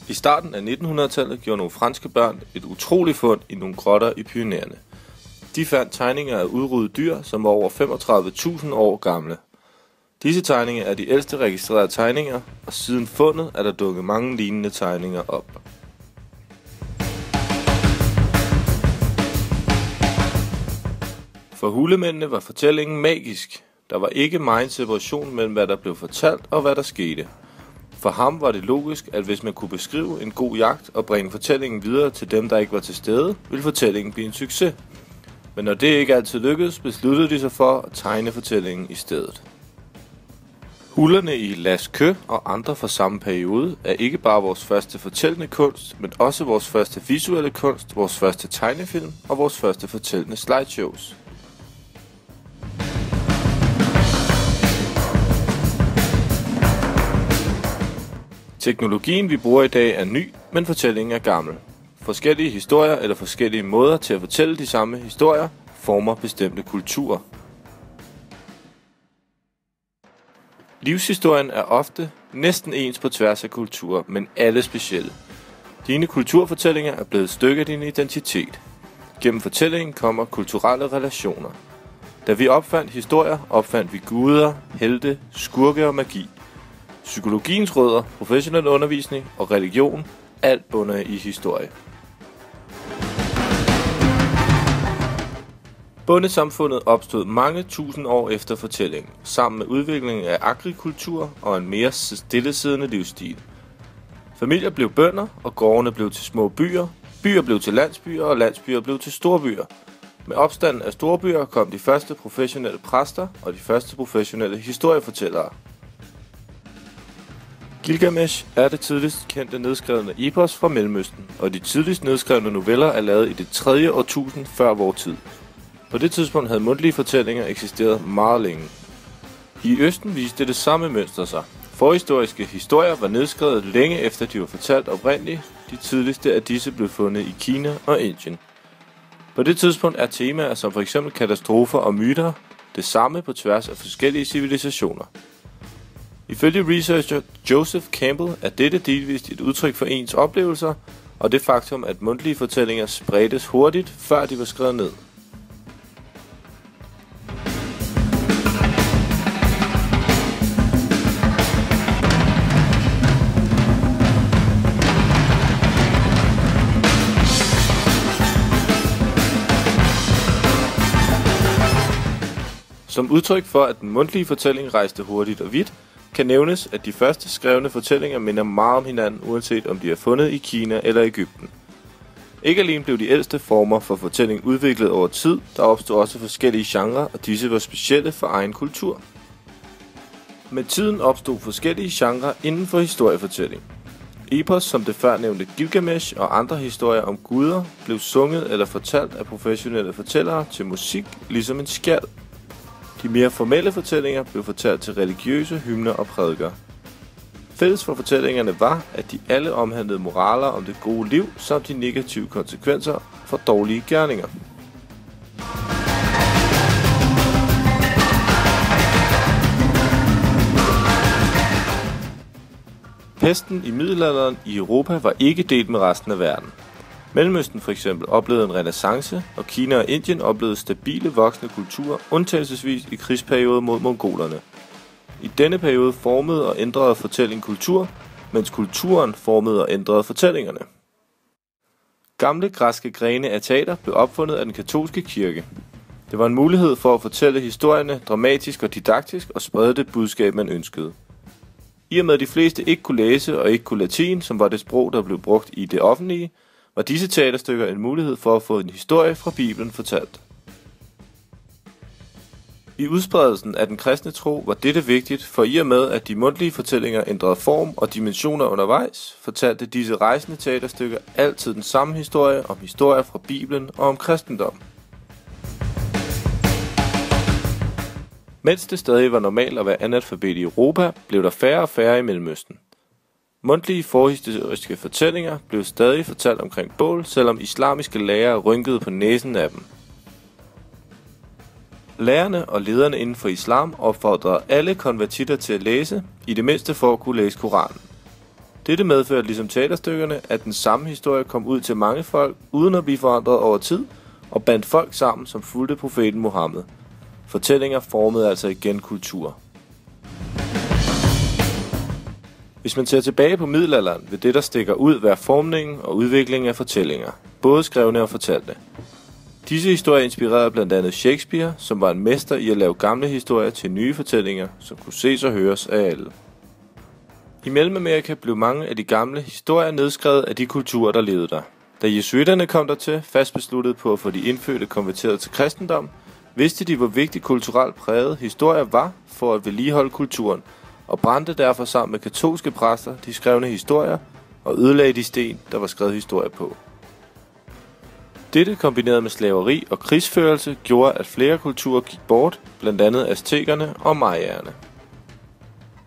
I starten af 1900-tallet gjorde nogle franske børn et utroligt fund i nogle grotter i Pyrenæerne. De fandt tegninger af udryddede dyr, som var over 35.000 år gamle. Disse tegninger er de ældste registrerede tegninger, og siden fundet er der dukket mange lignende tegninger op. For hulemændene var fortællingen magisk. Der var ikke megen separation mellem hvad der blev fortalt og hvad der skete. For ham var det logisk, at hvis man kunne beskrive en god jagt og bringe fortællingen videre til dem, der ikke var til stede, ville fortællingen blive en succes. Men når det ikke altid lykkedes, besluttede de sig for at tegne fortællingen i stedet. Hullerne i Lascaux og andre fra samme periode er ikke bare vores første fortællende kunst, men også vores første visuelle kunst, vores første tegnefilm og vores første fortællende slideshows. Teknologien, vi bruger i dag, er ny, men fortællingen er gammel. Forskellige historier eller forskellige måder til at fortælle de samme historier former bestemte kulturer. Livshistorien er ofte næsten ens på tværs af kulturer, men alle specielle. Dine kulturfortællinger er blevet et stykke af din identitet. Gennem fortællingen kommer kulturelle relationer. Da vi opfandt historier, opfandt vi guder, helte, skurke og magi. Psykologiens rødder, professionel undervisning og religion, alt bunder i historie. Bondesamfundet opstod mange tusind år efter fortællingen, sammen med udviklingen af agrikultur og en mere stillesiddende livsstil. Familier blev bønder, og gårdene blev til små byer, byer blev til landsbyer, og landsbyer blev til storbyer. Med opstanden af storbyer kom de første professionelle præster og de første professionelle historiefortællere. Gilgamesh er det tidligst kendte nedskrevne epos fra Mellemøsten, og de tidligst nedskrevne noveller er lavet i det 3. årtusind før vor tid. På det tidspunkt havde mundtlige fortællinger eksisteret meget længe. I Østen viste det samme mønster sig. Forhistoriske historier var nedskrevet længe efter de var fortalt oprindeligt. De tidligste af disse blev fundet i Kina og Indien. På det tidspunkt er temaer som f.eks. katastrofer og myter det samme på tværs af forskellige civilisationer. Ifølge researcher Joseph Campbell er dette delvist et udtryk for ens oplevelser og det faktum, at mundtlige fortællinger spredtes hurtigt, før de var skrevet ned. Som udtryk for, at den mundtlige fortælling rejste hurtigt og vidt, kan nævnes, at de første skrevne fortællinger minder meget om hinanden, uanset om de er fundet i Kina eller Egypten. Ikke alene blev de ældste former for fortælling udviklet over tid, der opstod også forskellige genrer, og disse var specielle for egen kultur. Med tiden opstod forskellige genrer inden for historiefortælling. Epos som det før nævnte Gilgamesh og andre historier om guder blev sunget eller fortalt af professionelle fortællere til musik, ligesom en skjald. De mere formelle fortællinger blev fortalt til religiøse hymner og prædiker. Fælles for fortællingerne var, at de alle omhandlede moraler om det gode liv samt de negative konsekvenser for dårlige gerninger. Pesten i middelalderen i Europa var ikke delt med resten af verden. Mellemøsten for eksempel oplevede en renæssance, og Kina og Indien oplevede stabile voksne kulturer, undtagelsesvis i krigsperioden mod mongolerne. I denne periode formede og ændrede fortælling kultur, mens kulturen formede og ændrede fortællingerne. Gamle græske grene af teater blev opfundet af den katolske kirke. Det var en mulighed for at fortælle historierne dramatisk og didaktisk og sprede det budskab, man ønskede. I og med de fleste ikke kunne læse og ikke kunne latin, som var det sprog, der blev brugt i det offentlige, var disse teaterstykker en mulighed for at få en historie fra Bibelen fortalt. I udspredelsen af den kristne tro var dette vigtigt, for i og med at de mundtlige fortællinger ændrede form og dimensioner undervejs, fortalte disse rejsende teaterstykker altid den samme historie om historier fra Bibelen og om kristendom. Mens det stadig var normalt at være analfabet i Europa, blev der færre og færre i Mellemøsten. Mundtlige forhistoriske fortællinger blev stadig fortalt omkring bål, selvom islamiske lærere rynkede på næsen af dem. Lærerne og lederne inden for islam opfordrede alle konvertitter til at læse, i det mindste for at kunne læse Koranen. Dette medførte ligesom teaterstykkerne, at den samme historie kom ud til mange folk, uden at blive forandret over tid, og bandt folk sammen, som fulgte profeten Muhammed. Fortællinger formede altså igen kultur. Hvis man ser tilbage på middelalderen, vil det, der stikker ud, være formningen og udviklingen af fortællinger, både skrevne og fortalte. Disse historier inspirerede blandt andet Shakespeare, som var en mester i at lave gamle historier til nye fortællinger, som kunne ses og høres af alle. I Mellemamerika blev mange af de gamle historier nedskrevet af de kulturer, der levede der. Da jesuitterne kom dertil, fast besluttet på at få de indfødte konverteret til kristendom, vidste de, hvor vigtig kulturelt præget historier var for at vedligeholde kulturen, og brændte derfor sammen med katolske præster de skrevne historier og ødelagde de sten, der var skrevet historie på. Dette kombineret med slaveri og krigsførelse gjorde, at flere kulturer gik bort, blandt andet aztekerne og mayaerne.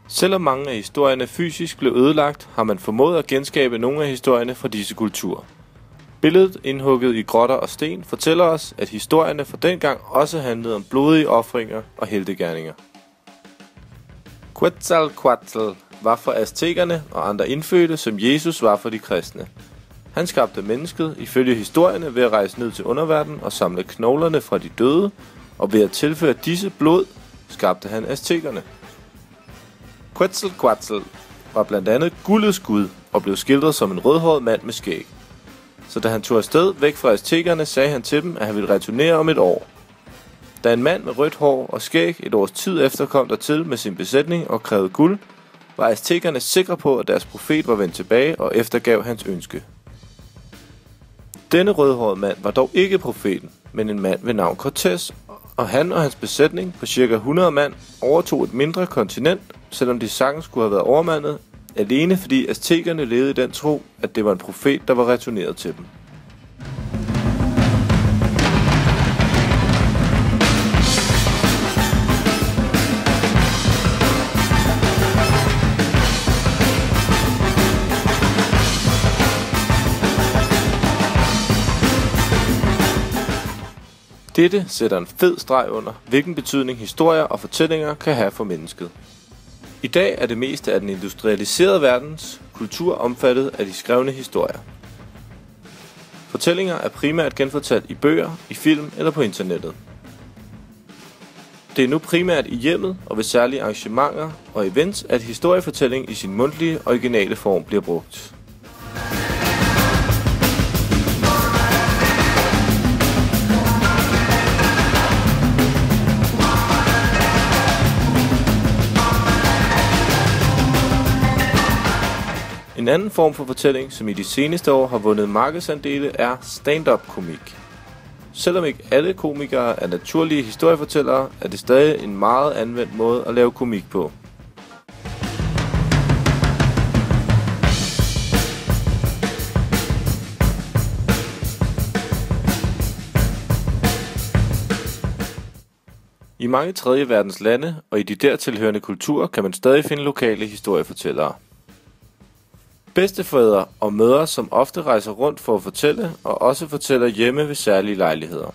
Selvom mange af historierne fysisk blev ødelagt, har man formået at genskabe nogle af historierne fra disse kulturer. Billedet indhugget i grotter og sten fortæller os, at historierne fra dengang også handlede om blodige ofringer og heltegerninger. Quetzalcoatl var for aztekerne og andre indfødte, som Jesus var for de kristne. Han skabte mennesket ifølge historierne ved at rejse ned til underverdenen og samle knoglerne fra de døde, og ved at tilføre disse blod, skabte han aztekerne. Quetzalcoatl var blandt andet guldets gud og blev skildret som en rødhåret mand med skæg. Så da han tog afsted væk fra aztekerne, sagde han til dem, at han ville returnere om et år. Da en mand med rødt hår og skæg et års tid efter kom dertil med sin besætning og krævede guld, var aztekerne sikre på, at deres profet var vendt tilbage og eftergav hans ønske. Denne rødhårede mand var dog ikke profeten, men en mand ved navn Cortés, og han og hans besætning på ca. 100 mand overtog et mindre kontinent, selvom de sagtens skulle have været overmandet, alene fordi aztekerne levede i den tro, at det var en profet, der var returneret til dem. Dette sætter en fed streg under, hvilken betydning historier og fortællinger kan have for mennesket. I dag er det meste af den industrialiserede verdens kultur omfattet af de skrevne historier. Fortællinger er primært genfortalt i bøger, i film eller på internettet. Det er nu primært i hjemmet og ved særlige arrangementer og events, at historiefortælling i sin mundtlige, originale form bliver brugt. En anden form for fortælling, som i de seneste år har vundet markedsandele, er stand-up-komik. Selvom ikke alle komikere er naturlige historiefortællere, er det stadig en meget anvendt måde at lave komik på. I mange tredje verdens lande og i de dertilhørende kulturer kan man stadig finde lokale historiefortællere. Bedstefædre og mødre, som ofte rejser rundt for at fortælle, og også fortæller hjemme ved særlige lejligheder.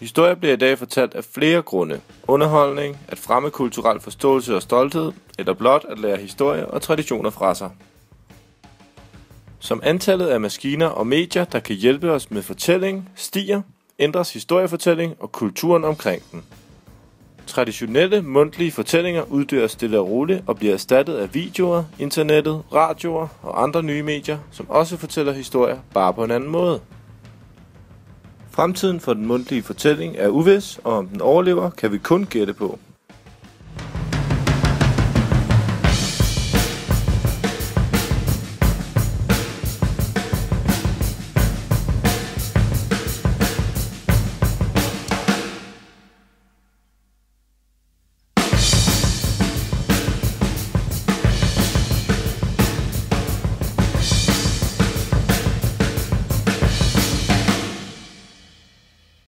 Historier bliver i dag fortalt af flere grunde. Underholdning, at fremme kulturel forståelse og stolthed, eller blot at lære historie og traditioner fra sig. Som antallet af maskiner og medier, der kan hjælpe os med fortælling, stiger, ændres historiefortælling og kulturen omkring den. Traditionelle mundtlige fortællinger uddør stille og roligt og bliver erstattet af videoer, internettet, radioer og andre nye medier, som også fortæller historier, bare på en anden måde. Fremtiden for den mundtlige fortælling er uvis, og om den overlever, kan vi kun gætte på.